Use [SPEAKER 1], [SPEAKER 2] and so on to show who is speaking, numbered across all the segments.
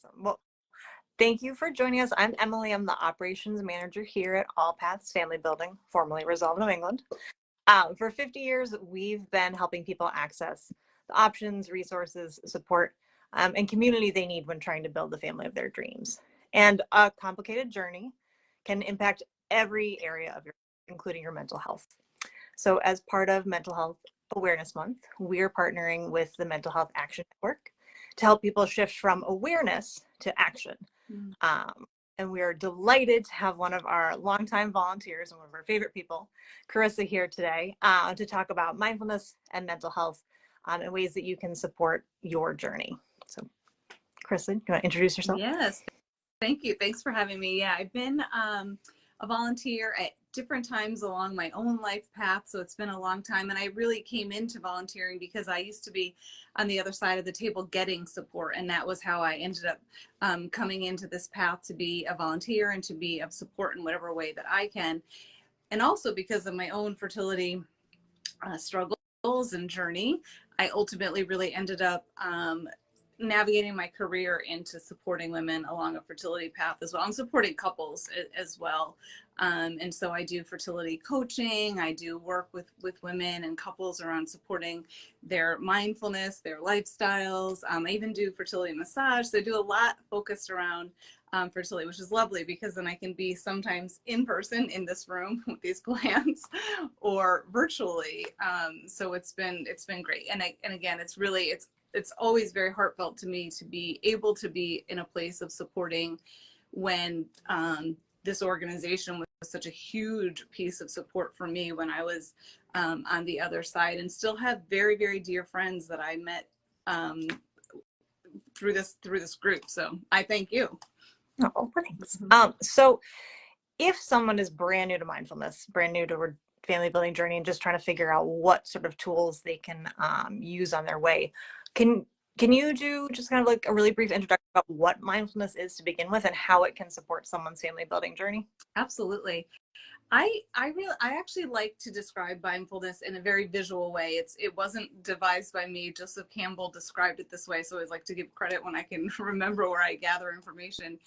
[SPEAKER 1] Awesome. Well, thank you for joining us. I'm Emily. I'm the operations manager here at AllPaths Family Building, formerly Resolve New England. For 50 years, we've been helping people access the options, resources, support, and community they need when trying to build the family of their dreams. And a complicated journey can impact every area of your, including your mental health. So as part of Mental Health Awareness Month, we're partnering with the Mental Health Action Network to help people shift from awareness to action. And we are delighted to have one of our longtime volunteers and one of our favorite people, Carissa, here today to talk about mindfulness and mental health and ways that you can support your journey. So, Carissa, you want to introduce yourself?
[SPEAKER 2] Yes, thank you. Thanks for having me. Yeah, I've been a volunteer at different times along my own life path, so it's been a long time. And I really came into volunteering because I used to be on the other side of the table getting support, and that was how I ended up coming into this path to be a volunteer and to be of support in whatever way that I can. And also because of my own fertility struggles and journey, I ultimately really ended up navigating my career into supporting women along a fertility path as well. I'm supporting couples as well. And so I do fertility coaching. I do work with women and couples around supporting their mindfulness, their lifestyles. I even do fertility massage. So I do a lot focused around fertility, which is lovely because then I can be sometimes in person in this room with these plants or virtually. So it's been great. And again, it's always very heartfelt to me to be able to be in a place of supporting when this organization was such a huge piece of support for me when I was on the other side, and still have very, very dear friends that I met through this group. So I thank you.
[SPEAKER 1] Oh, thanks. So if someone is brand new to mindfulness, brand new to a family building journey, and just trying to figure out what sort of tools they can use on their way, can you do just kind of like a really brief introduction about what mindfulness is to begin with and how it can support someone's family building journey?
[SPEAKER 2] Absolutely. I actually like to describe mindfulness in a very visual way. It wasn't devised by me. Joseph Campbell described it this way, so I always like to give credit when I can remember where I gather information.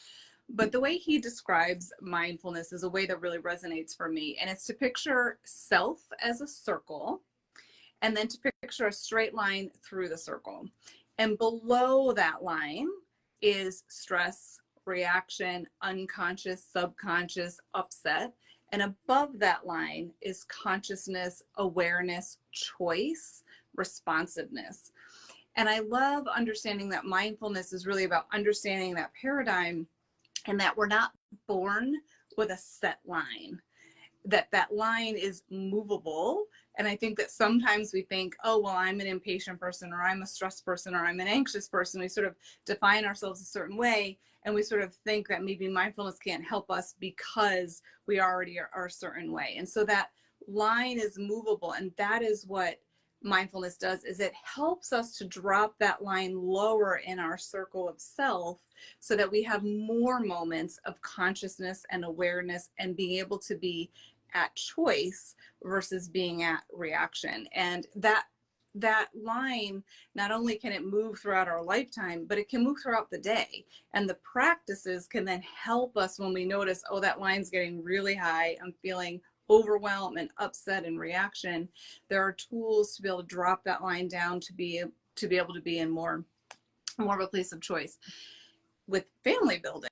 [SPEAKER 2] But the way he describes mindfulness is a way that really resonates for me, and it's to picture self as a circle, and then to picture a straight line through the circle. And below that line is stress, reaction, unconscious, subconscious, upset. And above that line is consciousness, awareness, choice, responsiveness. And I love understanding that mindfulness is really about understanding that paradigm, and that we're not born with a set line, that line is movable. And I think that sometimes we think, oh, well, I'm an impatient person, or I'm a stressed person, or I'm an anxious person. We sort of define ourselves a certain way, and we sort of think that maybe mindfulness can't help us because we already are a certain way. And so that line is movable, and that is what mindfulness does, is it helps us to drop that line lower in our circle of self so that we have more moments of consciousness and awareness and being able to be at choice versus being at reaction. And that line, not only can it move throughout our lifetime, but it can move throughout the day. And the practices can then help us when we notice, oh, that line's getting really high, I'm feeling overwhelmed and upset and reaction. There are tools to be able to drop that line down to be able to be in more of a place of choice. With family building,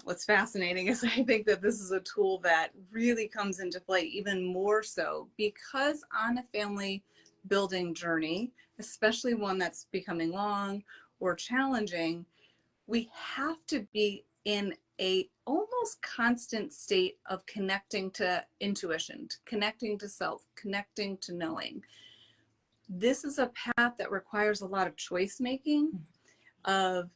[SPEAKER 2] what's fascinating is I think that this is a tool that really comes into play even more so because on a family building journey, especially one that's becoming long or challenging, we have to be in a almost constant state of connecting to intuition, connecting to self, connecting to knowing. This is a path that requires a lot of choice making of,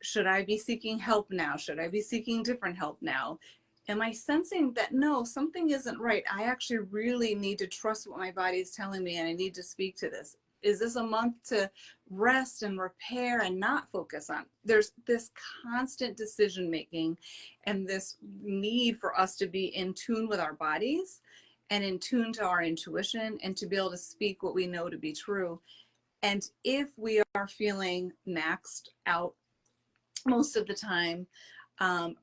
[SPEAKER 2] should I be seeking help now? Should I be seeking different help now? Am I sensing that, no, something isn't right? I actually really need to trust what my body is telling me, and I need to speak to this. Is this a month to rest and repair and not focus on? There's this constant decision making and this need for us to be in tune with our bodies and in tune to our intuition and to be able to speak what we know to be true. And if we are feeling maxed out most of the time,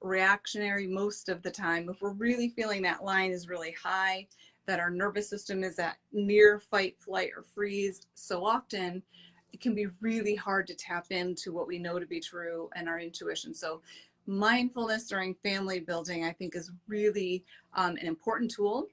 [SPEAKER 2] reactionary most of the time. If we're really feeling that line is really high, that our nervous system is at near fight, flight, or freeze, so often it can be really hard to tap into what we know to be true and our intuition. So mindfulness during family building, I think, is really an important tool.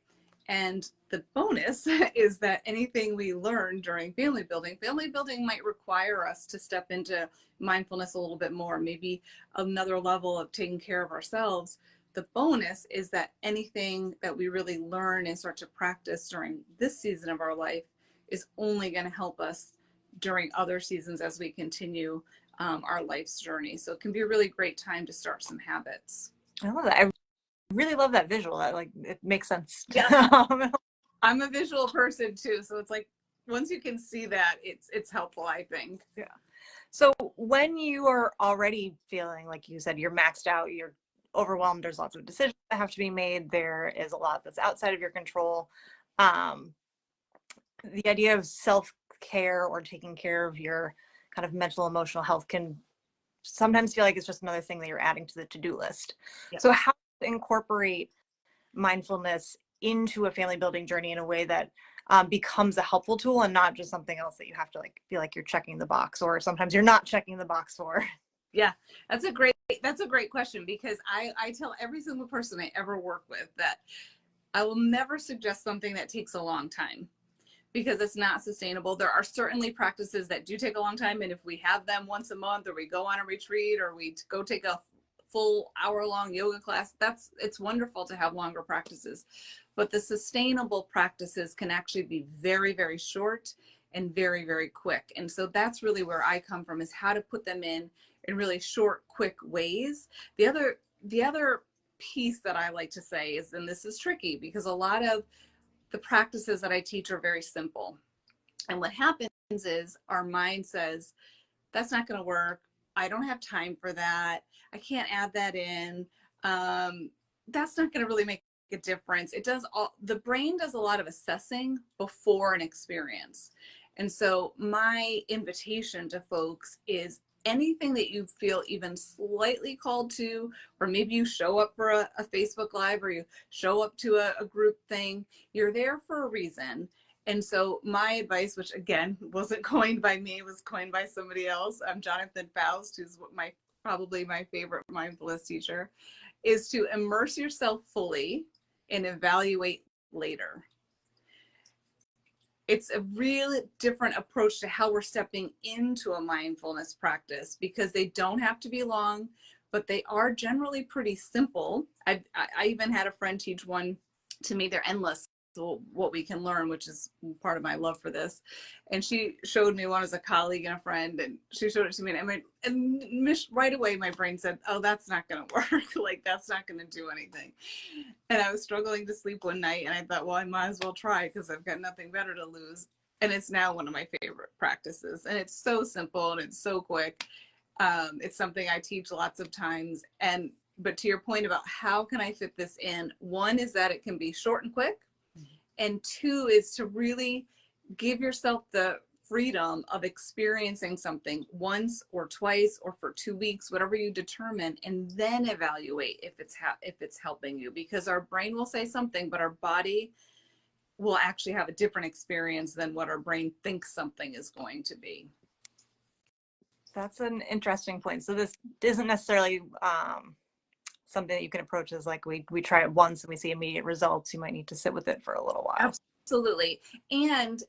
[SPEAKER 2] And the bonus is that anything we learn during family building might require us to step into mindfulness a little bit more, maybe another level of taking care of ourselves. The bonus is that anything that we really learn and start to practice during this season of our life is only going to help us during other seasons as we continue our life's journey. So it can be a really great time to start some habits.
[SPEAKER 1] I love that. I really love that visual. Like, it makes sense.
[SPEAKER 2] Yeah. I'm a visual person too, so it's like once you can see that, it's helpful, I think.
[SPEAKER 1] Yeah. So when you are already feeling like you said you're maxed out, you're overwhelmed, there's lots of decisions that have to be made, there is a lot that's outside of your control. The idea of self-care or taking care of your kind of mental, emotional health can sometimes feel like it's just another thing that you're adding to the to-do list. Yep. So how to incorporate mindfulness into a family building journey in a way that becomes a helpful tool and not just something else that you have to like feel like you're checking the box, or sometimes you're not checking the box for?
[SPEAKER 2] Yeah, that's a great question, because I tell every single person I ever work with that I will never suggest something that takes a long time, because it's not sustainable. There are certainly practices that do take a long time, and if we have them once a month, or we go on a retreat, or we go take a full hour-long yoga class, it's wonderful to have longer practices. But the sustainable practices can actually be very, very short and very, very quick. And so that's really where I come from, is how to put them in really short, quick ways. The other piece that I like to say is, and this is tricky because a lot of the practices that I teach are very simple. And what happens is our mind says, that's not going to work. I don't have time for that. I can't add that in. That's not going to really make a difference. The brain does a lot of assessing before an experience. And so my invitation to folks is, anything that you feel even slightly called to, or maybe you show up for a Facebook Live, or you show up to a group thing, you're there for a reason. And so my advice, which again wasn't coined by me, was coined by somebody else, Jonathan Faust, who's probably my favorite mindfulness teacher, is to immerse yourself fully and evaluate later. It's a really different approach to how we're stepping into a mindfulness practice, because they don't have to be long, but they are generally pretty simple. I even had a friend teach one to me. They're endless, what we can learn, which is part of my love for this. And she showed me one as a colleague and a friend, and she showed it to me, and right away my brain said, oh, that's not going to work. Like, that's not going to do anything. And I was struggling to sleep one night, and I thought, well, I might as well try, because I've got nothing better to lose. And it's now one of my favorite practices, and it's so simple and it's so quick. It's something I teach lots of times. But to your point about how can I fit this in, one is that it can be short and quick. And two is to really give yourself the freedom of experiencing something once or twice or for 2 weeks, whatever you determine, and then evaluate if it's helping you, because our brain will say something, but our body will actually have a different experience than what our brain thinks something is going to be.
[SPEAKER 1] That's an interesting point. So this isn't necessarily something that you can approach as like, we try it once and we see immediate results. You might need to sit with it for a little while.
[SPEAKER 2] Absolutely. And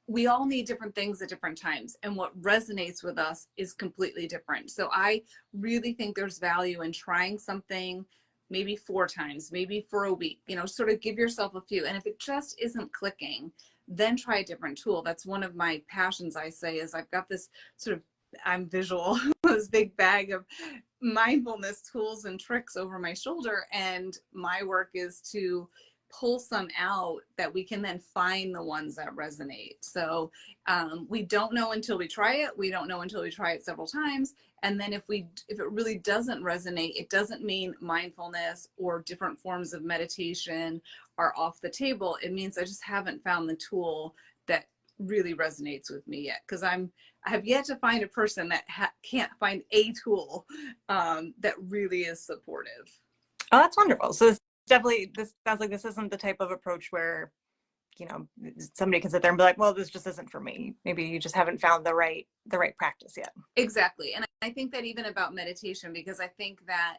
[SPEAKER 2] we all need different things at different times, and what resonates with us is completely different. So I really think there's value in trying something maybe 4 times, maybe for a week, sort of give yourself a few. And if it just isn't clicking, then try a different tool. That's one of my passions, I say, is I've got this sort of, I'm visual, this big bag of mindfulness tools and tricks over my shoulder. And my work is to pull some out that we can then find the ones that resonate. So we don't know until we try it. We don't know until we try it several times. And then if it really doesn't resonate, it doesn't mean mindfulness or different forms of meditation are off the table. It means I just haven't found the tool that really resonates with me yet, because I have yet to find a person that can't find a tool that really is supportive.
[SPEAKER 1] Oh, that's wonderful. So this sounds like this isn't the type of approach where, you know, somebody can sit there and be like, well, this just isn't for me. Maybe you just haven't found the right practice yet.
[SPEAKER 2] Exactly. And I think that even about meditation, because I think that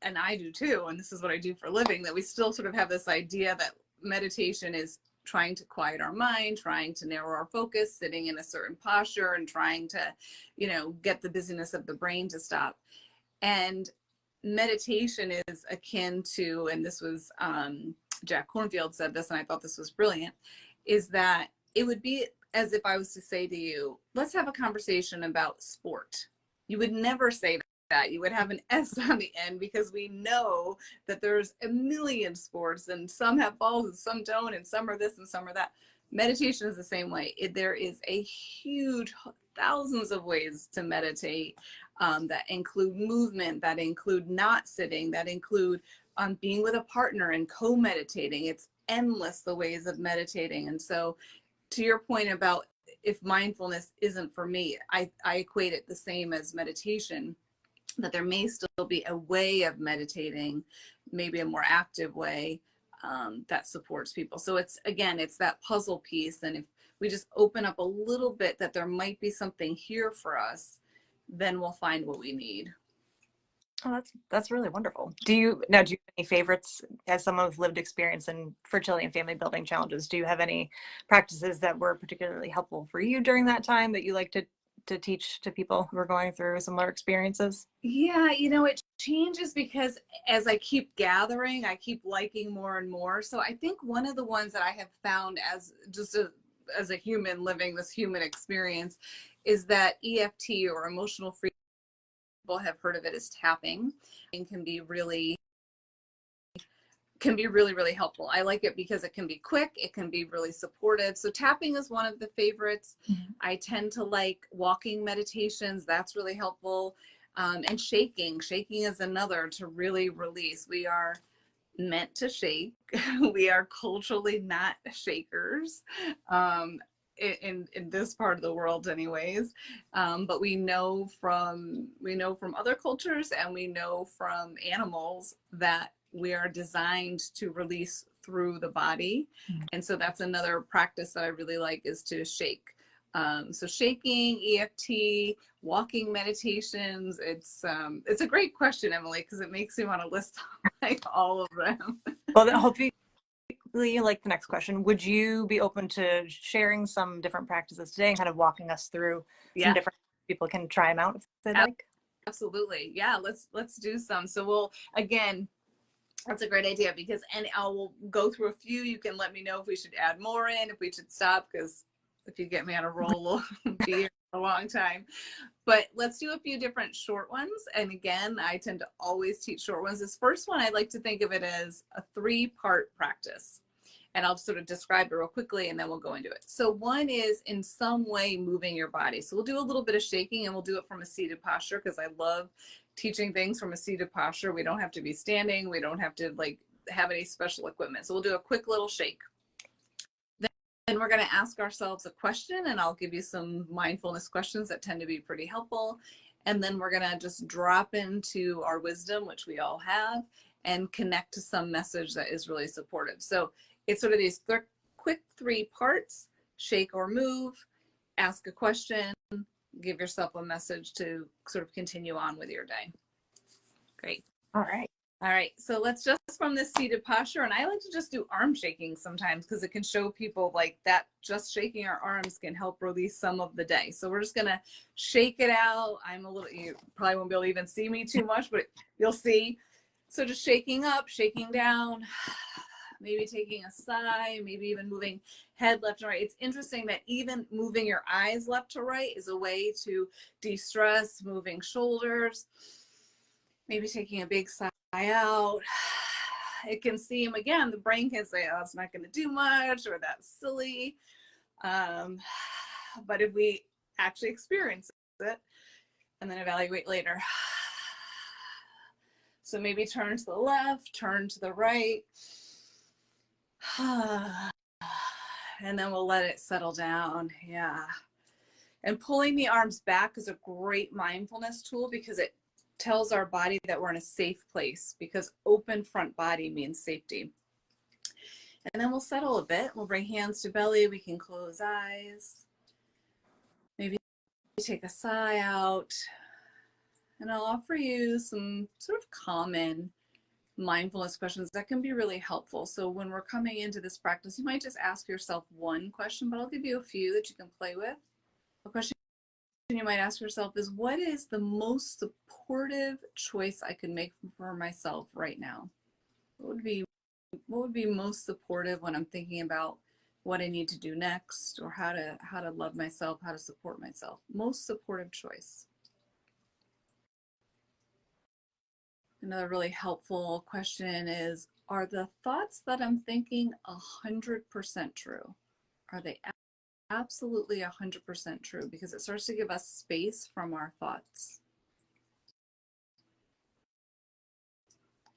[SPEAKER 2] and I do too, and this is what I do for a living, that we still sort of have this idea that meditation is trying to quiet our mind, trying to narrow our focus, sitting in a certain posture, and trying to, get the busyness of the brain to stop. And meditation is akin to, and this was Jack Kornfield said this, and I thought this was brilliant, is that it would be as if I was to say to you, let's have a conversation about sport. You would never say that. You would have an S on the end, because we know that there's a million sports, and some have balls and some don't, and some are this and some are that. Meditation is the same way. There is a huge thousands of ways to meditate that include movement, that include not sitting, that include being with a partner and co-meditating. It's endless, the ways of meditating. And so to your point about if mindfulness isn't for me, I equate it the same as meditation, that there may still be a way of meditating, maybe a more active way that supports people. So it's that puzzle piece. And if we just open up a little bit that there might be something here for us, then we'll find what we need.
[SPEAKER 1] Oh, that's really wonderful. Do you have any favorites as someone with lived experience in fertility and family building challenges? Do you have any practices that were particularly helpful for you during that time that you like to teach to people who are going through similar experiences?
[SPEAKER 2] Yeah, it changes, because as I keep gathering, I keep liking more and more. So I think one of the ones that I have found as just as a human living this human experience is that EFT, or emotional freedom, people have heard of it as tapping, and can be really, really helpful. I like it because it can be quick, it can be really supportive. So tapping is one of the favorites. Mm-hmm. I tend to like walking meditations. That's really helpful. And shaking is another, to really release. We are meant to shake. We are culturally not shakers. In this part of the world anyways, but we know from other cultures, and we know from animals, that we are designed to release through the body. Mm-hmm. And so that's another practice that I really like, is to shake. So shaking, EFT, walking meditations. It's a great question, Emily, because it makes me want to list like all of them.
[SPEAKER 1] Well, hopefully, like the next question, would you be open to sharing some different practices today and kind of walking us through some different, people can try them out if they'd like?
[SPEAKER 2] Absolutely. Yeah, let's do some. So we'll, again, that's a great idea, because, and I will go through a few. You can let me know if we should add more in, if we should stop, because if you get me on a roll, we'll be here for a long time. But let's do a few different short ones. And again, I tend to always teach short ones. This first one, I like to think of it as a 3-part practice. And I'll sort of describe it real quickly, and then we'll go into it. So one is in some way moving your body. So we'll do a little bit of shaking, and we'll do it from a seated posture, because I love teaching things from a seated posture. We don't have to be standing. We don't have to have any special equipment. So we'll do a quick little shake. Then we're going to ask ourselves a question, and I'll give you some mindfulness questions that tend to be pretty helpful. And then we're going to just drop into our wisdom, which we all have, and connect to some message that is really supportive. So it's sort of these quick 3 parts: shake or move, ask a question, give yourself a message to sort of continue on with your day. Great.
[SPEAKER 1] All right.
[SPEAKER 2] So let's just from this seated posture, and I like to just do arm shaking sometimes, because it can show people like that just shaking our arms can help release some of the day. So we're just going to shake it out. You probably won't be able to even see me too much, but you'll see. So just shaking up, shaking down, maybe taking a sigh, maybe even moving head left and right. It's interesting that even moving your eyes left to right is a way to de-stress, moving shoulders, maybe taking a big sigh out. It can seem, again, the brain can say, oh, it's not going to do much, or that's silly. But if we actually experience it and then evaluate later. So maybe turn to the left, turn to the right. And then we'll let it settle down. Yeah. And pulling the arms back is a great mindfulness tool because it tells our body that we're in a safe place, because open front body means safety. And then we'll settle a bit. We'll bring hands to belly. We can close eyes. Maybe take a sigh out. And I'll offer you some sort of common mindfulness questions that can be really helpful. So when we're coming into this practice, you might just ask yourself one question, but I'll give you a few that you can play with. A question you might ask yourself is, what is the most supportive choice I can make for myself right now? What would be most supportive when I'm thinking about what I need to do next, or how to love myself, how to support myself? Most supportive choice. Another really helpful question is, are the thoughts that I'm thinking 100% true? Are they absolutely 100% true? Because it starts to give us space from our thoughts.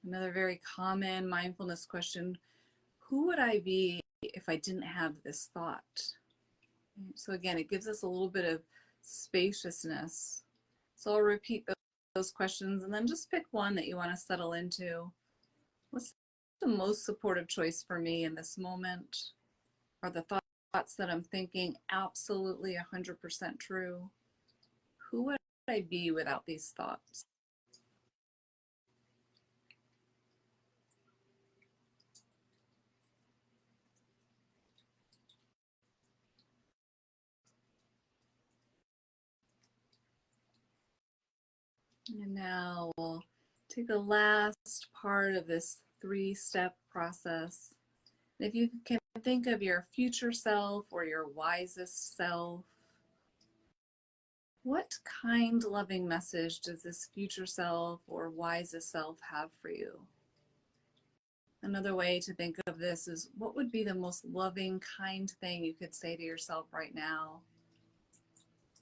[SPEAKER 2] Another very common mindfulness question, who would I be if I didn't have this thought? So again, it gives us a little bit of spaciousness. So I'll repeat those questions and then just pick one that you want to settle into. What's the most supportive choice for me in this moment? Are the thoughts that I'm thinking absolutely 100% true? Who would I be without these thoughts? And now we'll take the last part of this 3-step process. If you can think of your future self or your wisest self, what kind, loving message does this future self or wisest self have for you? Another way to think of this is, what would be the most loving, kind thing you could say to yourself right now?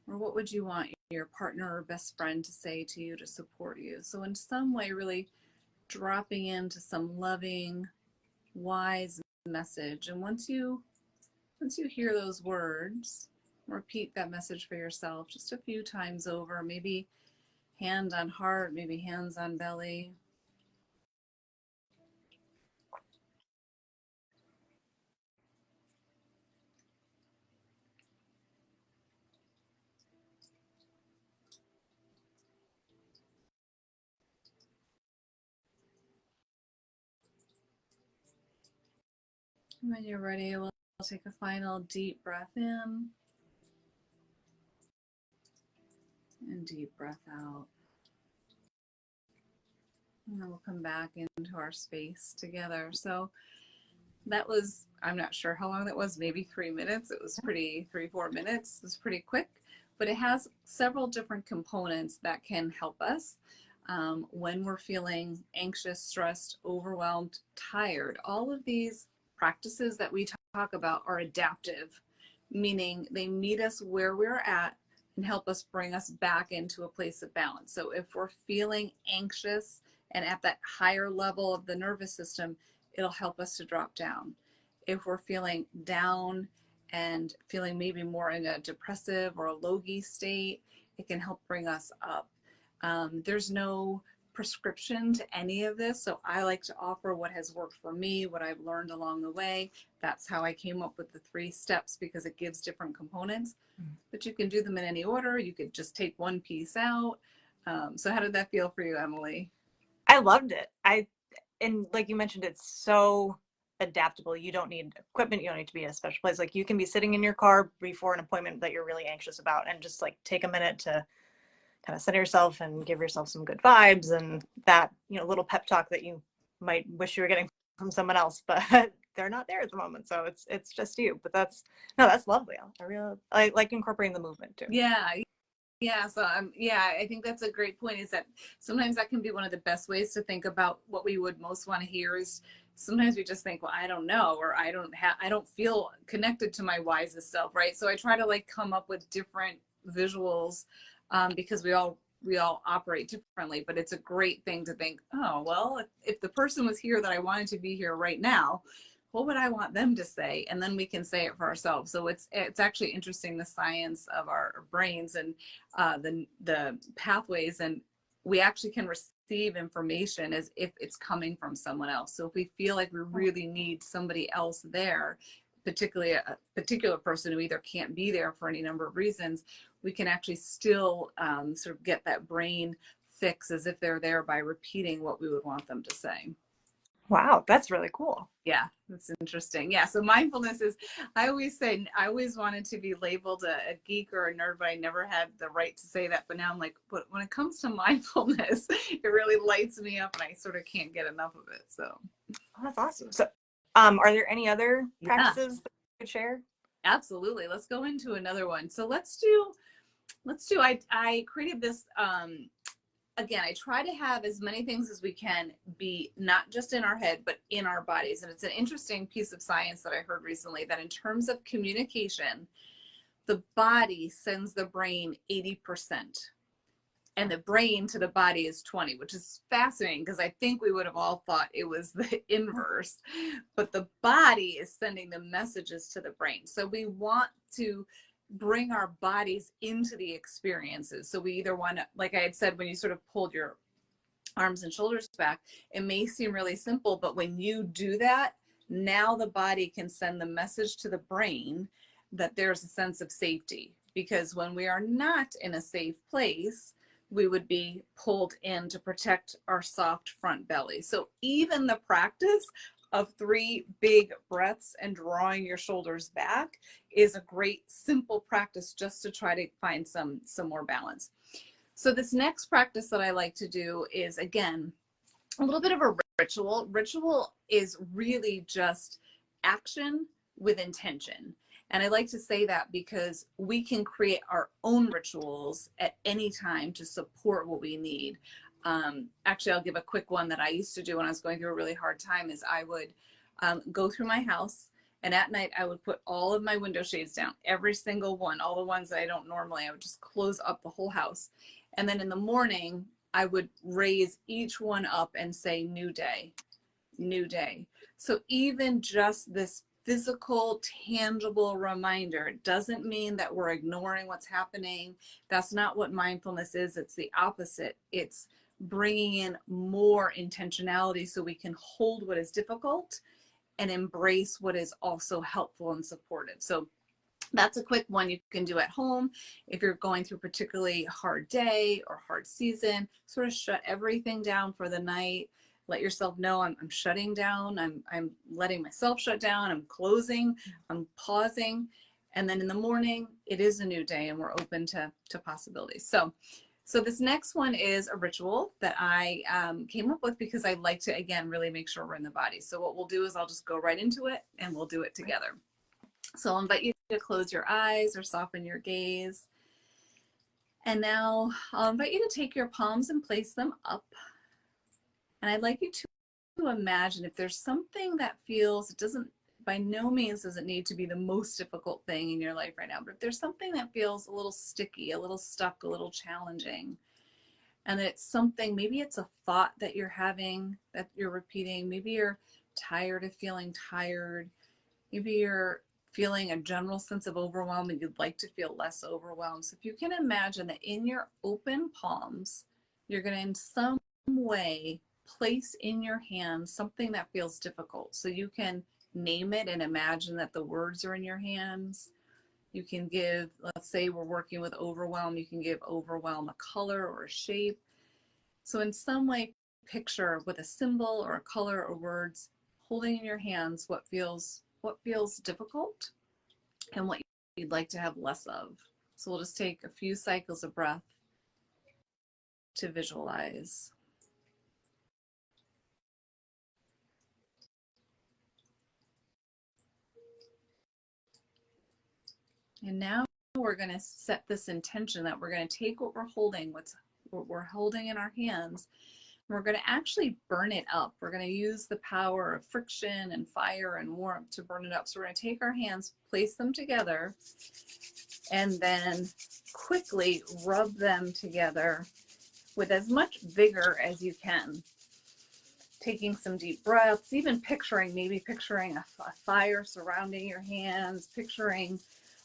[SPEAKER 2] Or what would you want your partner or best friend to say to you to support you? So in some way, really dropping into some loving, wise message. And once you hear those words, repeat that message for yourself just a few times over, maybe hand on heart, maybe hands on belly. And when you're ready, we'll take a final deep breath in and deep breath out. And then we'll come back into our space together. So that was, I'm not sure how long that was, maybe 3 minutes. It was 3-4 minutes. It was pretty quick, but it has several different components that can help us when we're feeling anxious, stressed, overwhelmed, tired. All of these practices that we talk about are adaptive, meaning they meet us where we're at and help us bring us back into a place of balance. So if we're feeling anxious and at that higher level of the nervous system, it'll help us to drop down. If we're feeling down and feeling maybe more in a depressive or a low-G state, it can help bring us up. There's no prescription to any of this, so I like to offer what has worked for me, what I've learned along the way. That's how I came up with the 3 steps, because it gives different components. But you can do them in any order. You could just take one piece out. So how did that feel for you, Emily?
[SPEAKER 1] I loved it. And like you mentioned, it's so adaptable. You don't need equipment. You don't need to be in a special place. Like, you can be sitting in your car before an appointment that you're really anxious about, and just like take a minute to kind of center yourself and give yourself some good vibes, and that, little pep talk that you might wish you were getting from someone else, but they're not there at the moment. So it's just you. But that's lovely. I like incorporating the movement too.
[SPEAKER 2] Yeah, so I think that's a great point, is that sometimes that can be one of the best ways to think about what we would most want to hear. Is sometimes we just think, well, I don't know, or I don't feel connected to my wisest self, right? So I try to like come up with different visuals, because we all operate differently, but it's a great thing to think, oh, well, if the person was here that I wanted to be here right now, what would I want them to say? And then we can say it for ourselves. So it's actually interesting, the science of our brains and the pathways, and we actually can receive information as if it's coming from someone else. So if we feel like we really need somebody else there, particularly a particular person who either can't be there for any number of reasons, we can actually still sort of get that brain fix as if they're there by repeating what we would want them to say.
[SPEAKER 1] Wow, that's really cool.
[SPEAKER 2] Yeah, that's interesting. Yeah, so mindfulness is, I always say, I always wanted to be labeled a geek or a nerd, but I never had the right to say that. But now I'm like, but when it comes to mindfulness, it really lights me up and I sort of can't get enough of it. So
[SPEAKER 1] that's awesome. So are there any other practices that you could share?
[SPEAKER 2] Absolutely. Let's go into another one. So I created this, again, I try to have as many things as we can be not just in our head, but in our bodies. And it's an interesting piece of science that I heard recently, that in terms of communication, the body sends the brain 80%. And the brain to the body is 20, which is fascinating because I think we would have all thought it was the inverse, but the body is sending the messages to the brain. So we want to bring our bodies into the experiences. So we either want to, like I had said, when you sort of pulled your arms and shoulders back, it may seem really simple, but when you do that, now the body can send the message to the brain that there's a sense of safety. Because when we are not in a safe place, we would be pulled in to protect our soft front belly. So even the practice of 3 big breaths and drawing your shoulders back is a great simple practice just to try to find some more balance. So this next practice that I like to do is, again, a little bit of a ritual. Ritual is really just action with intention. And I like to say that because we can create our own rituals at any time to support what we need. Actually, I'll give a quick one that I used to do when I was going through a really hard time. Is I would go through my house, and at night I would put all of my window shades down, every single one, all the ones that I don't normally. I would just close up the whole house. And then in the morning, I would raise each one up and say, new day, new day. So even just this physical, tangible reminder, it doesn't mean that we're ignoring what's happening. That's not what mindfulness is. It's the opposite. It's bringing in more intentionality so we can hold what is difficult and embrace what is also helpful and supportive. So that's a quick one you can do at home. If you're going through a particularly hard day or hard season, sort of shut everything down for the night. Let yourself know I'm shutting down. I'm letting myself shut down. I'm closing. I'm pausing. And then in the morning, it is a new day and we're open to possibilities. So this next one is a ritual that I came up with because I like to, again, really make sure we're in the body. So what we'll do is I'll just go right into it and we'll do it together. So I'll invite you to close your eyes or soften your gaze. And now I'll invite you to take your palms and place them up. And I'd like you to imagine if there's something that feels, it doesn't, by no means does it need to be the most difficult thing in your life right now, but if there's something that feels a little sticky, a little stuck, a little challenging, and it's something, maybe it's a thought that you're having, that you're repeating, maybe you're tired of feeling tired, maybe you're feeling a general sense of overwhelm and you'd like to feel less overwhelmed. So if you can imagine that in your open palms, you're going to in some way place in your hands something that feels difficult. So you can name it and imagine that the words are in your hands. You can give, let's say we're working with overwhelm, you can give overwhelm a color or a shape. So in some way, picture with a symbol or a color or words, holding in your hands what feels difficult and what you'd like to have less of. So we'll just take a few cycles of breath to visualize. And now we're going to set this intention that we're going to take what we're holding, what we're holding in our hands, and we're going to actually burn it up. We're going to use the power of friction and fire and warmth to burn it up. So we're going to take our hands, place them together, and then quickly rub them together with as much vigor as you can. taking some deep breaths, even maybe picturing a fire surrounding your hands, picturing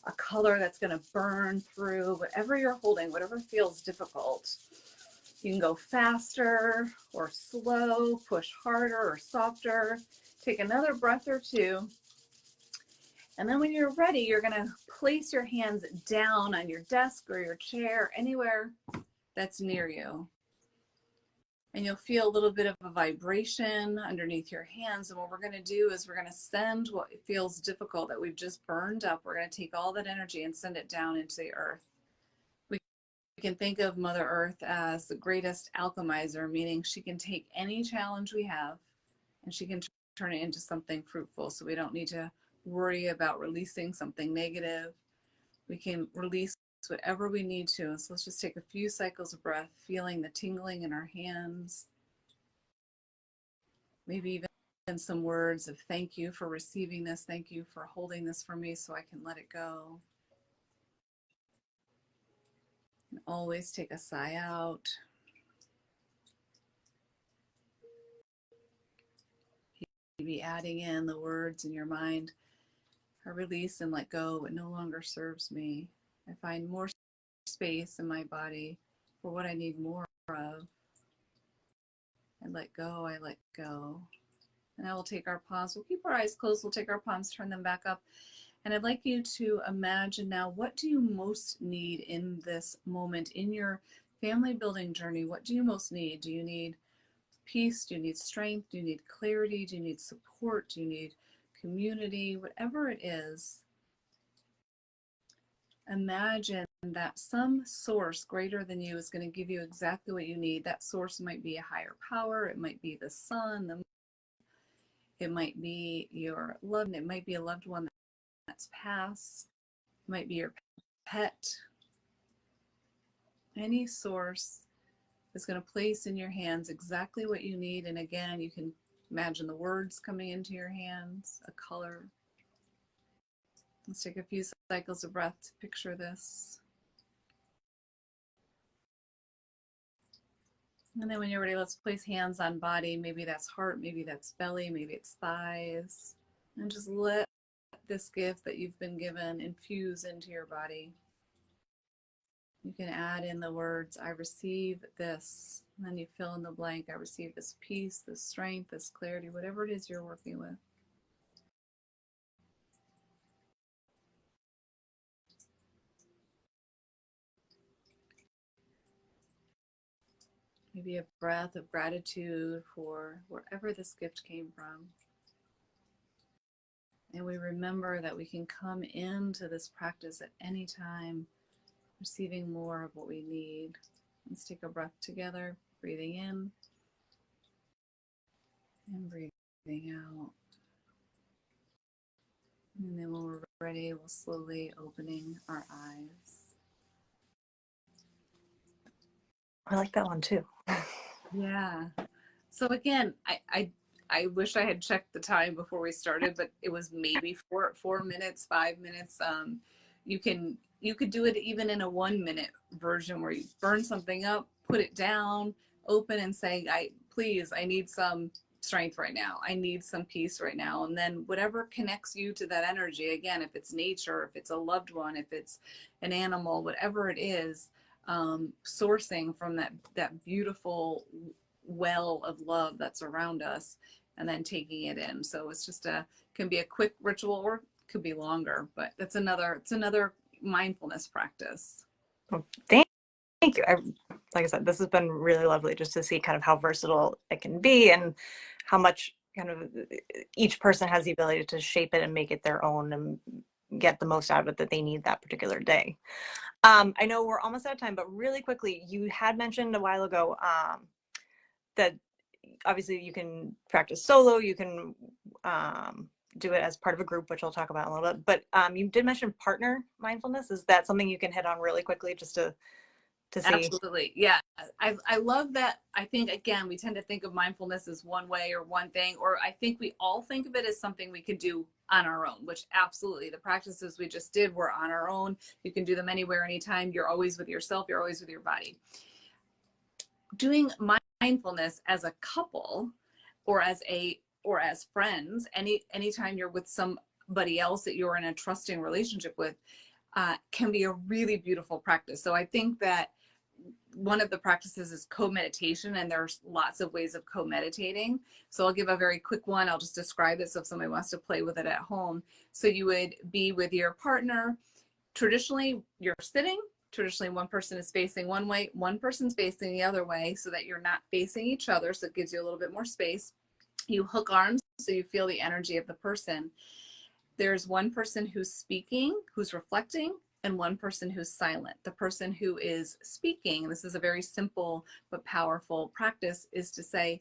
[SPEAKER 2] a color that's going to burn through whatever you're holding, whatever feels difficult. You can go faster or slow, push harder or softer. Take another breath or two. And then when you're ready, you're going to place your hands down on your desk or your chair, anywhere that's near you. And you'll feel a little bit of a vibration underneath your hands. And what we're going to do is we're going to send what feels difficult that we've just burned up. We're going to take all that energy and send it down into the earth. We can think of Mother Earth as the greatest alchemizer, meaning she can take any challenge we have and she can turn it into something fruitful. So we don't need to worry about releasing something negative. We can release whatever we need to. So let's just take a few cycles of breath, feeling the tingling in our hands. Maybe even some words of thank you for receiving this. Thank you for holding this for me so I can let it go. And always take a sigh out. Maybe adding in the words in your mind, I release and let go what no longer serves me. I find more space in my body for what I need more of. I let go, I let go. And I will take our palms, we'll keep our eyes closed, we'll take our palms, turn them back up. And I'd like you to imagine now, what do you most need in this moment in your family building journey? What do you most need? Do you need peace? Do you need strength? Do you need clarity? Do you need support? Do you need community? Whatever it is, imagine that some source greater than you is going to give you exactly what you need. That source might be a higher power. It might be the sun. It might be your loved. It might be a loved one that's passed. It might be your pet. Any source is going to place in your hands exactly what you need. And again, you can imagine the words coming into your hands, a color. Let's take a few cycles of breath to picture this. And then when you're ready, let's place hands on body. Maybe that's heart, maybe that's belly, maybe it's thighs. And just let this gift that you've been given infuse into your body. You can add in the words, I receive this. And then you fill in the blank. I receive this peace, this strength, this clarity, whatever it is you're working with. Maybe a breath of gratitude for wherever this gift came from. And we remember that we can come into this practice at any time, receiving more of what we need. Let's take a breath together, breathing in and breathing out. And then when we're ready, we'll slowly opening our eyes.
[SPEAKER 1] I like that one too.
[SPEAKER 2] Yeah. So again, I wish I had checked the time before we started, but it was maybe 4 minutes, 5 minutes. You could do it even in a 1 minute version where you burn something up, put it down, open and say, I need some strength right now. I need some peace right now. And then whatever connects you to that energy, again, if it's nature, if it's a loved one, if it's an animal, whatever it is, sourcing from that beautiful well of love that's around us and then taking it in. So it's just can be a quick ritual or could be longer, but it's another mindfulness practice.
[SPEAKER 1] Well, thank you. Like I said, this has been really lovely just to see kind of how versatile it can be and how much kind of each person has the ability to shape it and make it their own and get the most out of it that they need that particular day. I know we're almost out of time, but really quickly, you had mentioned a while ago that obviously you can practice solo, you can do it as part of a group, which I'll talk about in a little bit, but you did mention partner mindfulness. Is that something you can hit on really quickly just to see?
[SPEAKER 2] Absolutely. Yeah. I love that. I think, again, we tend to think of mindfulness as one way or one thing, or I think we all think of it as something we could do on our own, which absolutely the practices we just did were on our own. You can do them anywhere, anytime. You're always with yourself. You're always with your body. Doing mindfulness as a couple, or as friends, anytime you're with somebody else that you're in a trusting relationship with, can be a really beautiful practice. So I think that one of the practices is co-meditation, and there's lots of ways of co-meditating. So I'll give a very quick one. I'll just describe it so if somebody wants to play with it at home. So you would be with your partner. Traditionally, you're sitting. Traditionally, one person is facing one way, one person's facing the other way, so that you're not facing each other. So it gives you a little bit more space. You hook arms so you feel the energy of the person. There's one person who's speaking, who's reflecting, and one person who's silent. The person who is speaking, this is a very simple but powerful practice, is to say,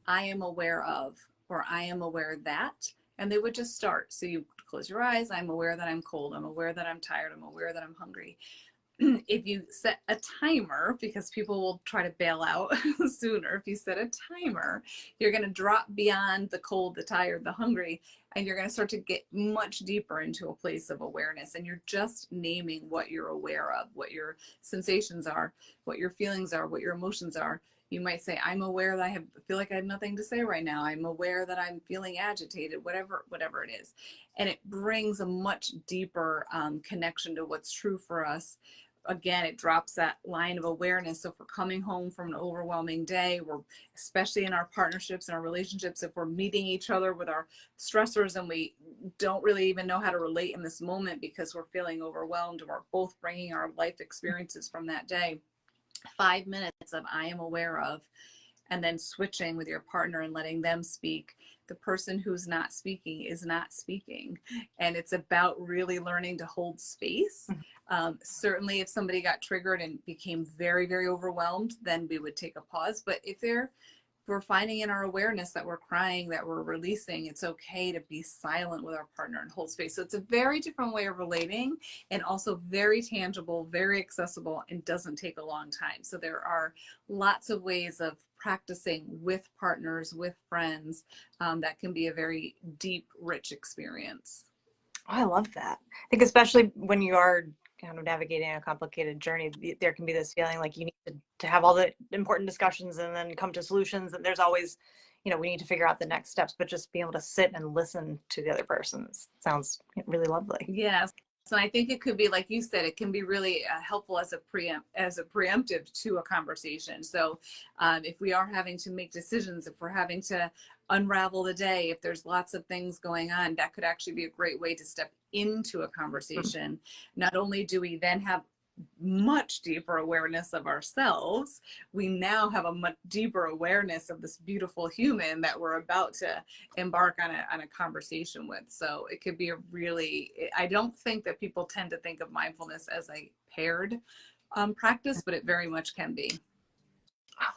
[SPEAKER 2] I am aware of, or I am aware that, and they would just start. So you close your eyes, I'm aware that I'm cold, I'm aware that I'm tired, I'm aware that I'm hungry. If you set a timer, because people will try to bail out sooner, if you set a timer, you're going to drop beyond the cold, the tired, the hungry, and you're going to start to get much deeper into a place of awareness. And you're just naming what you're aware of, what your sensations are, what your feelings are, what your emotions are. You might say, I'm aware that I feel like I have nothing to say right now. I'm aware that I'm feeling agitated, whatever it is. And it brings a much deeper connection to what's true for us. Again, it drops that line of awareness. So if we're coming home from an overwhelming day, we're, especially in our partnerships and our relationships, if we're meeting each other with our stressors and we don't really even know how to relate in this moment because we're feeling overwhelmed, and we're both bringing our life experiences from that day, 5 minutes of I am aware of, and then switching with your partner and letting them speak. The person who's not speaking is not speaking. And it's about really learning to hold space. Certainly if somebody got triggered and became very, very overwhelmed, then we would take a pause. But if we're finding in our awareness that we're crying, that we're releasing, it's okay to be silent with our partner and hold space. So it's a very different way of relating, and also very tangible, very accessible, and doesn't take a long time. So there are lots of ways of practicing with partners, with friends, that can be a very deep, rich experience.
[SPEAKER 1] Oh, I love that. I think especially when you are kind of navigating a complicated journey, there can be this feeling like you need to have all the important discussions and then come to solutions. And there's always, we need to figure out the next steps, but just being able to sit and listen to the other person sounds really lovely.
[SPEAKER 2] Yes. So I think it could be, like you said, it can be really helpful as a preemptive to a conversation. So if we are having to make decisions, if we're having to unravel the day, if there's lots of things going on, that could actually be a great way to step into a conversation. Not only do we then have much deeper awareness of ourselves, we now have a much deeper awareness of this beautiful human that we're about to embark on a conversation with. So it could be a really, I don't think that people tend to think of mindfulness as a paired practice, but it very much can be.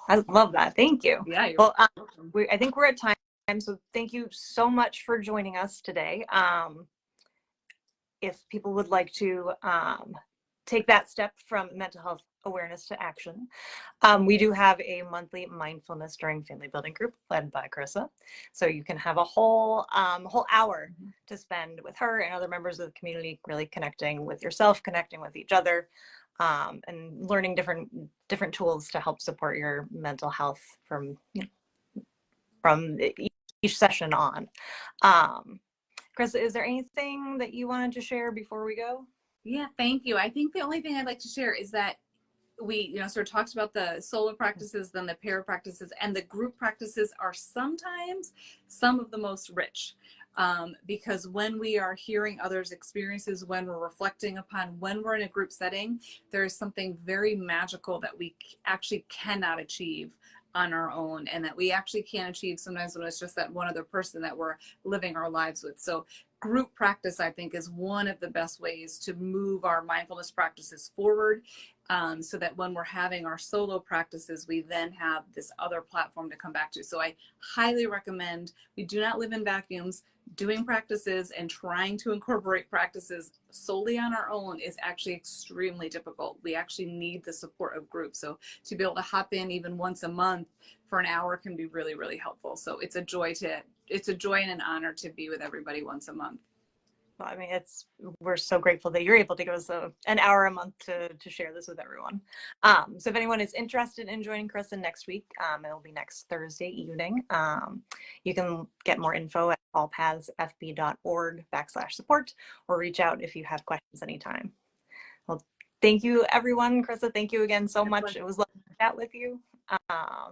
[SPEAKER 1] I love that. Thank you.
[SPEAKER 2] Yeah.
[SPEAKER 1] Well, I think we're at time. So thank you so much for joining us today. If people would like to take that step from mental health awareness to action, we do have a monthly mindfulness during family building group led by Carissa. So you can have a whole hour to spend with her and other members of the community, really connecting with yourself, connecting with each other, and learning different tools to help support your mental health from each session on. Carissa, is there anything that you wanted to share before we go?
[SPEAKER 2] Yeah, thank you. I think the only thing I'd like to share is that we, sort of talked about the solo practices, then the pair practices, and the group practices are sometimes some of the most rich. Because when we are hearing others' experiences, when we're reflecting upon, when we're in a group setting, there is something very magical that we actually cannot achieve on our own, and that we actually can't achieve sometimes when it's just that one other person that we're living our lives with. So group practice, I think, is one of the best ways to move our mindfulness practices forward, so that when we're having our solo practices, we then have this other platform to come back to. So I highly recommend, we do not live in vacuums. Doing practices and trying to incorporate practices solely on our own is actually extremely difficult. We actually need the support of groups. So to be able to hop in even once a month for an hour can be really, really helpful. So it's a joy and an honor to be with everybody once a month.
[SPEAKER 1] I mean, we're so grateful that you're able to give us an hour a month to share this with everyone. So if anyone is interested in joining Carissa next week, it'll be next Thursday evening. You can get more info at allpathsfb.org/support, or reach out if you have questions anytime. Well, thank you, everyone. Carissa, thank you again so much. It was lovely to chat with you.
[SPEAKER 2] You
[SPEAKER 1] I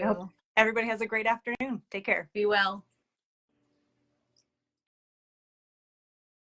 [SPEAKER 1] hope
[SPEAKER 2] too.
[SPEAKER 1] everybody has a great afternoon. Take care.
[SPEAKER 2] Be well.